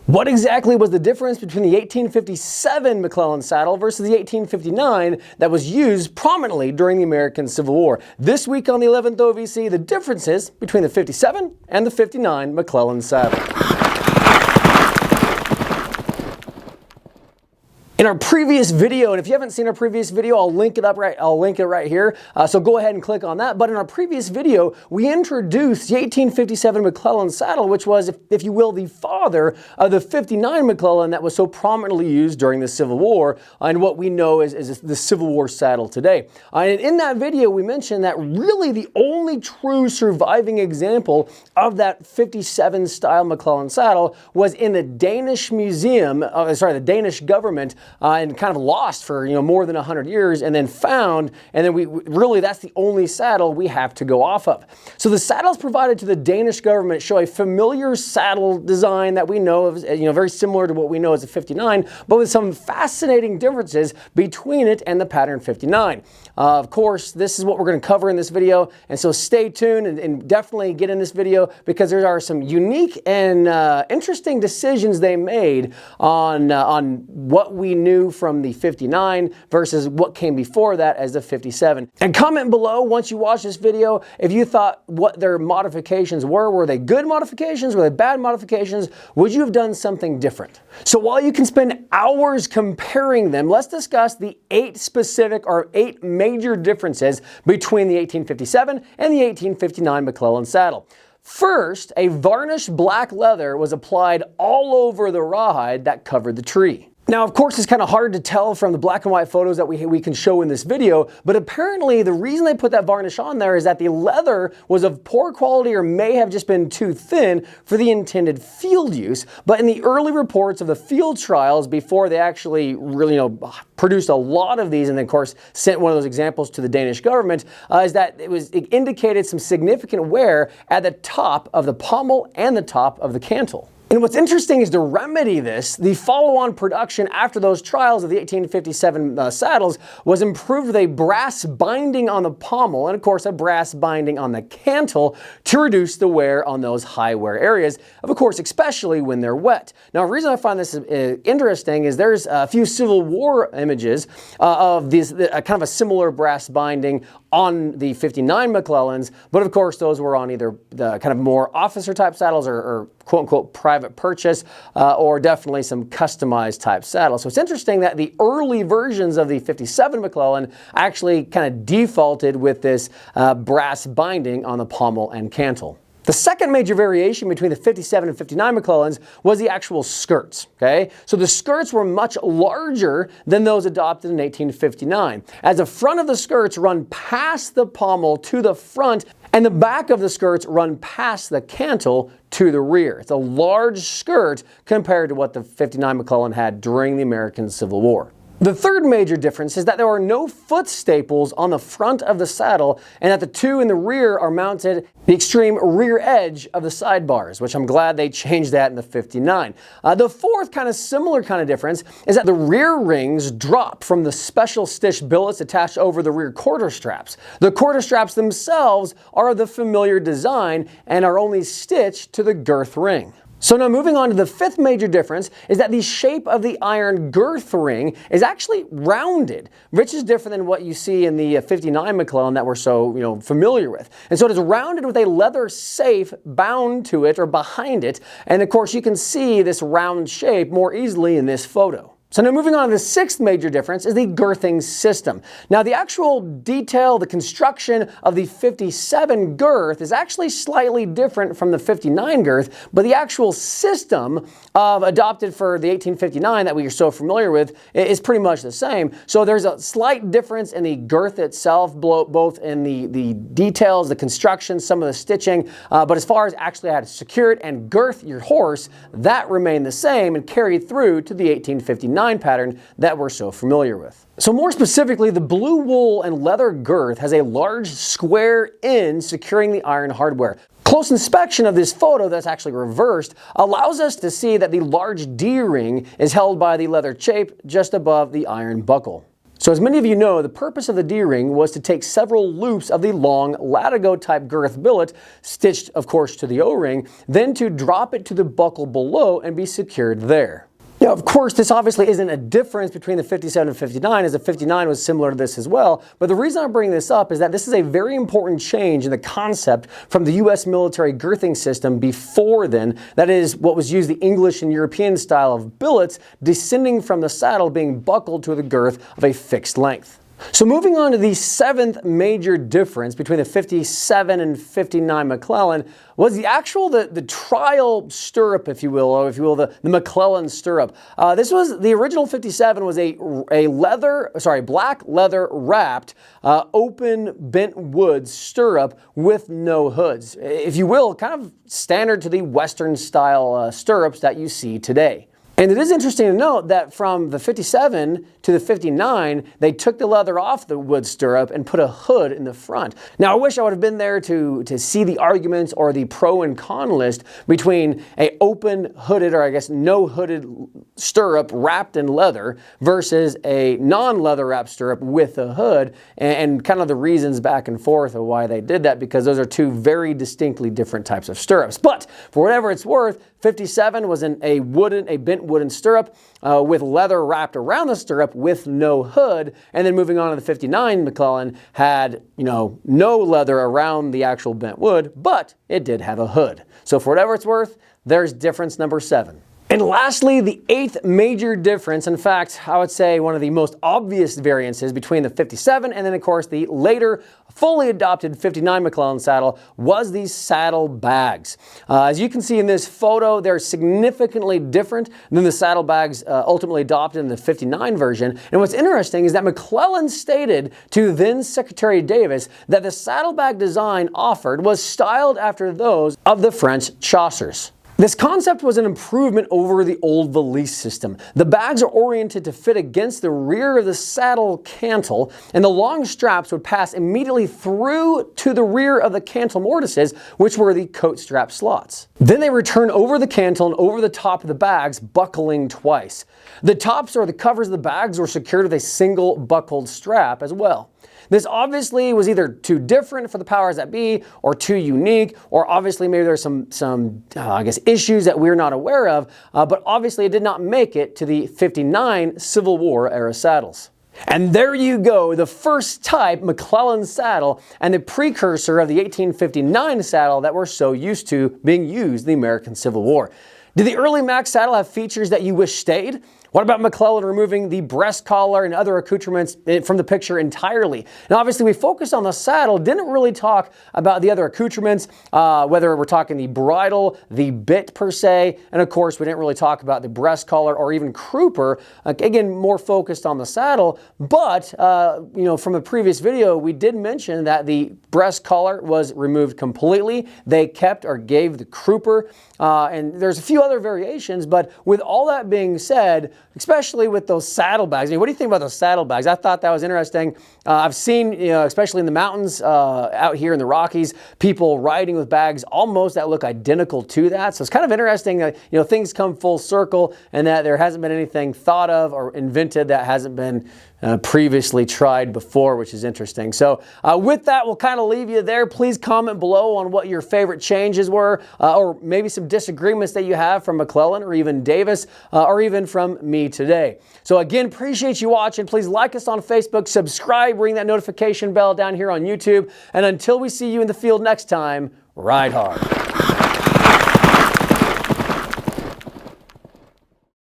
What exactly was the difference between the 1857 McClellan saddle versus the 1859 that was used prominently during the American Civil War? This week on the 11th OVC, the differences between the 57 and the 59 McClellan saddle. In our previous video, and if you haven't seen our previous video, I'll link it right here. So go ahead and click on that. But in our previous video, we introduced the 1857 McClellan saddle, which was, if you will, the father of the 59 McClellan that was so prominently used during the Civil War, and what we know as the Civil War saddle today. And in that video, we mentioned that really the only true surviving example of that 57 style McClellan saddle was in the Danish museum, the Danish government. And kind of lost for more than 100 years, and then found, and then really that's the only saddle we have to go off of. So the saddles provided to the Danish government show a familiar saddle design that we know of, very similar to what we know as a 59, but with some fascinating differences between it and the pattern 59. Of course, this is what we're going to cover in this video, and so stay tuned and definitely get in this video because there are some unique and interesting decisions they made on what we knew from the 59 versus what came before that as the 57. And comment below once you watch this video if you thought what their modifications were. Were they good modifications? Were they bad modifications? Would you have done something different? So while you can spend hours comparing them, let's discuss the 8 major differences between the 1857 and the 1859 McClellan saddle. First, a varnished black leather was applied all over the rawhide that covered the tree. Now, of course, it's kind of hard to tell from the black and white photos that we can show in this video, but apparently the reason they put that varnish on there is that the leather was of poor quality or may have just been too thin for the intended field use. But in the early reports of the field trials, before they actually really, produced a lot of these and then, of course, sent one of those examples to the Danish government, is that it indicated some significant wear at the top of the pommel and the top of the cantle. And what's interesting is to remedy this, the follow-on production after those trials of the 1857 saddles was improved with a brass binding on the pommel and, of course, a brass binding on the cantle to reduce the wear on those high wear areas, of course, especially when they're wet. Now, the reason I find this interesting is there's a few Civil War images of these kind of a similar brass binding on the 59 McClellans, but of course those were on either the kind of more officer type saddles or quote-unquote private purchase or definitely some customized type saddles. So it's interesting that the early versions of the 57 McClellan actually kind of defaulted with this brass binding on the pommel and cantle. The second major variation between the 57 and 59 McClellans was the actual skirts, okay? So the skirts were much larger than those adopted in 1859, as the front of the skirts run past the pommel to the front and the back of the skirts run past the cantle to the rear. It's a large skirt compared to what the 59 McClellan had during the American Civil War. The third major difference is that there are no foot staples on the front of the saddle and that the two in the rear are mounted the extreme rear edge of the sidebars, which I'm glad they changed that in the 59. The fourth similar difference is that the rear rings drop from the special stitch billets attached over the rear quarter straps. The quarter straps themselves are the familiar design and are only stitched to the girth ring. So now moving on to the fifth major difference is that the shape of the iron girth ring is actually rounded, which is different than what you see in the 59 McClellan that we're so familiar with. And so it is rounded with a leather safe bound to it or behind it. And of course you can see this round shape more easily in this photo. So now moving on to the sixth major difference is the girthing system. Now the actual detail, the construction of the 57 girth is actually slightly different from the 59 girth, but the actual system adopted for the 1859 that we are so familiar with is pretty much the same. So there's a slight difference in the girth itself, both in the details, the construction, some of the stitching, but as far as actually how to secure it and girth your horse, that remained the same and carried through to the 1859 pattern that we're so familiar with. So more specifically, the blue wool and leather girth has a large square end securing the iron hardware. Close inspection of this photo that's actually reversed allows us to see that the large D-ring is held by the leather chape just above the iron buckle. So as many of you know, the purpose of the D-ring was to take several loops of the long latigo type girth billet, stitched of course to the O-ring, then to drop it to the buckle below and be secured there. Now, of course, this obviously isn't a difference between the 57 and 59, as the 59 was similar to this as well. But the reason I'm bringing this up is that this is a very important change in the concept from the U.S. military girthing system before then. That is what was used, the English and European style of billets, descending from the saddle being buckled to the girth of a fixed length. So moving on to the seventh major difference between the 57 and 59 McClellan was the trial stirrup, if you will, or if you will, the McClellan stirrup. The original 57 was a black leather wrapped, open bent wood stirrup with no hoods. If you will, kind of standard to the Western style stirrups that you see today. And it is interesting to note that from the 57 to the 59, they took the leather off the wood stirrup and put a hood in the front. Now, I wish I would have been there to see the arguments or the pro and con list between a open hooded, or I guess no hooded stirrup wrapped in leather versus a non-leather wrapped stirrup with a hood, and kind of the reasons back and forth of why they did that, because those are two very distinctly different types of stirrups. But for whatever it's worth, 57 was in a bent wooden stirrup with leather wrapped around the stirrup with no hood, and then moving on to the 59 McClellan had no leather around the actual bent wood, but it did have a hood. So for whatever it's worth, there's difference number 7. And lastly, the eighth major difference, in fact, I would say one of the most obvious variances between the 57 and then of course the later fully adopted 59 McClellan saddle, was these saddlebags. As you can see in this photo, they're significantly different than the saddlebags ultimately adopted in the 59 version. And what's interesting is that McClellan stated to then Secretary Davis that the saddlebag design offered was styled after those of the French chasseurs. This concept was an improvement over the old valise system. The bags are oriented to fit against the rear of the saddle cantle, and the long straps would pass immediately through to the rear of the cantle mortises, which were the coat strap slots. Then they return over the cantle and over the top of the bags, buckling twice. The tops or the covers of the bags were secured with a single buckled strap as well. This obviously was either too different for the powers that be, or too unique, or obviously maybe there's some issues that we're not aware of, but obviously it did not make it to the 59 Civil War era saddles. And there you go, the first type McClellan saddle and the precursor of the 1859 saddle that we're so used to being used in the American Civil War. Did the early Mac saddle have features that you wish stayed? What about McClellan removing the breast collar and other accoutrements from the picture entirely? And obviously we focused on the saddle, didn't really talk about the other accoutrements, whether we're talking the bridle, the bit per se, and of course we didn't really talk about the breast collar or even crupper, again more focused on the saddle. But from a previous video we did mention that the breast collar was removed completely. They kept or gave the crupper, and there's a few other variations, but with all that being said, especially with those saddlebags. I mean, what do you think about those saddlebags? I thought that was interesting. I've seen, especially in the mountains out here in the Rockies, people riding with bags almost that look identical to that. So it's kind of interesting, things come full circle and that there hasn't been anything thought of or invented that hasn't been previously tried before, which is interesting. So with that, we'll kind of leave you there. Please comment below on what your favorite changes were, or maybe some disagreements that you have from McClellan or even Davis, or even from me today. So again, appreciate you watching. Please like us on Facebook, subscribe, ring that notification bell down here on YouTube. And until we see you in the field next time, ride hard.